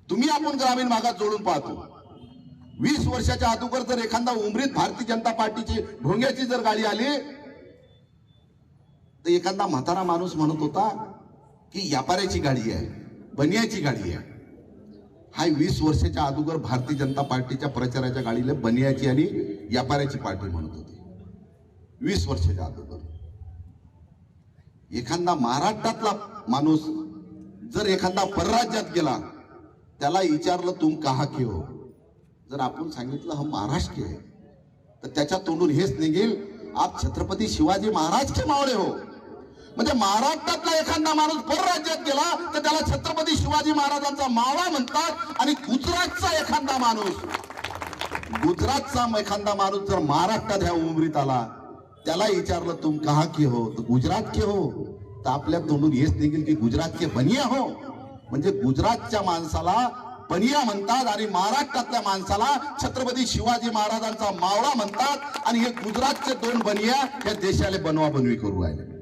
तुम्ही आपण ग्रामीण भागात जोडून पाहतो। 20 वर्षाच्या अगोदर जर एखादा उमरीत भारतीय जनता पार्टीची ढोंग्याची जर गाडी आली तर एखादा म्हातारा माणूस म्हणत होता की व्यापाऱ्याची गाडी आहे, बनियाची गाडी आहे। हा 20 वर्षाच्या अगोदर भारतीय जनता पार्टीच्या प्रचाराच्या गाडीला बनियाची आणि व्यापाऱ्याची पार्टी म्हणत होती। 20 वर्षाच्या अगोदर एखादा महाराष्ट्रातला माणूस जर एखादा परराज्यात गेला त्याला विचारलं तुम कहाँ के हो, जर आपण सांगितलं हम महाराष्ट्र के है तर त्याच्या तोंडून हेच निघेल आप छत्रपती शिवाजी महाराज के मावळे हो। म्हणजे महाराष्ट्रातला एखादा माणूस परराज्यात गेला तर त्याला छत्रपती शिवाजी महाराजांचा मावळा म्हणतात। आणि गुजरातचा एखादा माणूस जर महाराष्ट्रात ह्या उमरीत आला त्याला विचारलं तुम कहाँ के हो तर गुजरात के हो तर आपल्या तोंडून हेच निघेल की गुजरात के बनिया हो। म्हणजे गुजरातच्या माणसाला बनिया म्हणतात आणि महाराष्ट्रातल्या माणसाला छत्रपती शिवाजी महाराजांचा मावळा म्हणतात। आणि हे गुजरातचे दोन बनिया या देशाला बनवा बनवी करू राहिले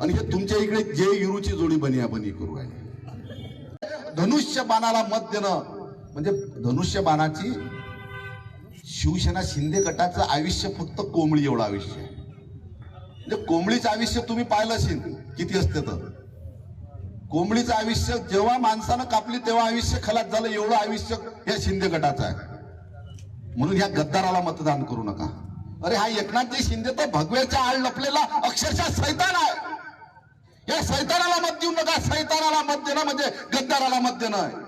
आणि हे तुमच्या इकडे जे युरूची जोडी बनिया बनी करू राहिले। धनुष्य बाणाला मत देणं म्हणजे धनुष्य बाणाची शिवसेना शिंदे गटाचं आयुष्य फक्त कोंबडी एवढं आयुष्य आहे। म्हणजे कोंबडीचं आयुष्य तुम्ही पाहिलं असेल किती असते तर कोंबडीचं आयुष्य जेव्हा माणसानं कापली तेव्हा आयुष्य खलास झालं एवढं आयुष्य या शिंदे गटाचं आहे। म्हणून या गद्दाराला मतदान करू नका। अरे हा एकनाथजी शिंदे तर भगव्याच्या आड लपलेला अक्षरशः सैतान आहे। या सैतानाला मत देऊ नका। सैतानाला मत देणं म्हणजे गद्दाराला मत देणं आहे।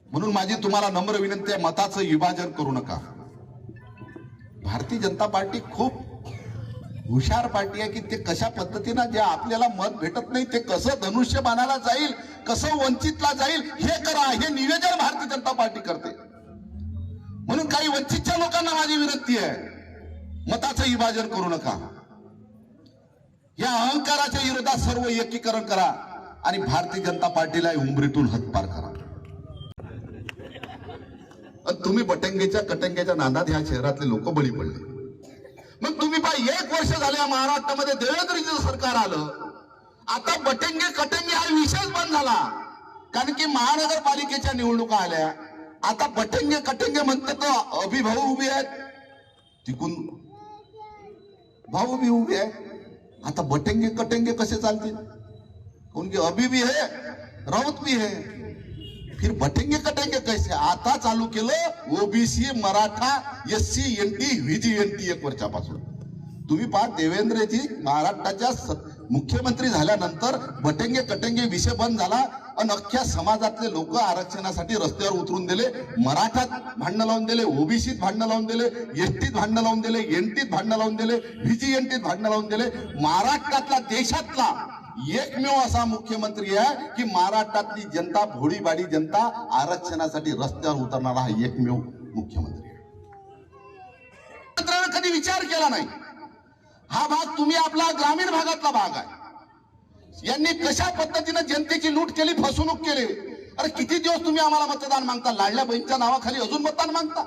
म्हणून माझी तुम्हाला नम्र विनंती आहे मताचं विभाजन करू नका। भारतीय जनता पार्टी खूप हुशार पार्टी आहे की ते कशा पद्धतीनं जे आपल्याला मत भेटत नाही ते कसं धनुष्य बाणाला जाईल, कसं वंचितला जाईल हे करा, हे निवेदन भारतीय जनता पार्टी करते। म्हणून काही वंचितच्या लोकांना माझी विनंती आहे मताचं विभाजन करू नका। या अहंकाराच्या विरोधात सर्व एकीकरण करा आणि भारतीय जनता पार्टीला उंबरीतून हद्दपार करा। तुम्ही बटंगेच्या कटंग्याच्या नादात ह्या शहरातले लोक बळी पडले। मग तुम्ही पाय 1 वर्ष झाले महाराष्ट्रामध्ये देवेंद्रजीचं सरकार आलं, आता बटंगे कटंगे हा विषयच बंद झाला। कारण की महानगरपालिकेच्या निवडणुका आल्या, आता बटंगे कटंगे म्हणते तर अभिभाऊ उभे आहेत, तिकून भाऊ भी उभे आहे। आता बटंगे कटंगे कसे चालतील? उनके अभी भी है, राउत भी है, फिर बटेंगे कटेंगे कैसे? आता चालू केलं ओबीसी, मराठा, एससी, एनटी, व्हीजीएनटी 1 वर्षापासून। तुम्ही पहा देवेंद्रजी महाराष्ट्राच्या मुख्यमंत्री झाल्यानंतर बटेंगे कटेंगे विषय बंद झाला आणि अख्ख्या समाजातले लोक आरक्षणासाठी रस्त्यावर उतरून दिले। मराठात भांडणं लावून दिले, ओबीसीत भांडणं लावून दिले, एसटीत भांडणं लावून दिले, एनटीत भांडणं लावून दिले, व्हीजीएनटीत भांडणं लावून दिले। महाराष्ट्रातला देशातला एकमेव असा मुख्यमंत्री आहे की महाराष्ट्रातली जनता, भोळीबाडी जनता आरक्षणासाठी रस्त्यावर उतरणारा हा एकमेव मुख्यमंत्री आहे। कधी विचार केला नाही। हा भाग तुम्ही आपला ग्रामीण भागातला भाग आहे। यांनी कशा पद्धतीने जनतेची लूट केली, फसवणूक केली। अरे किती दिवस तुम्ही आम्हाला मतदान मागता? लाडल्या बहिणीच्या नावाखाली अजून मतदान मागता।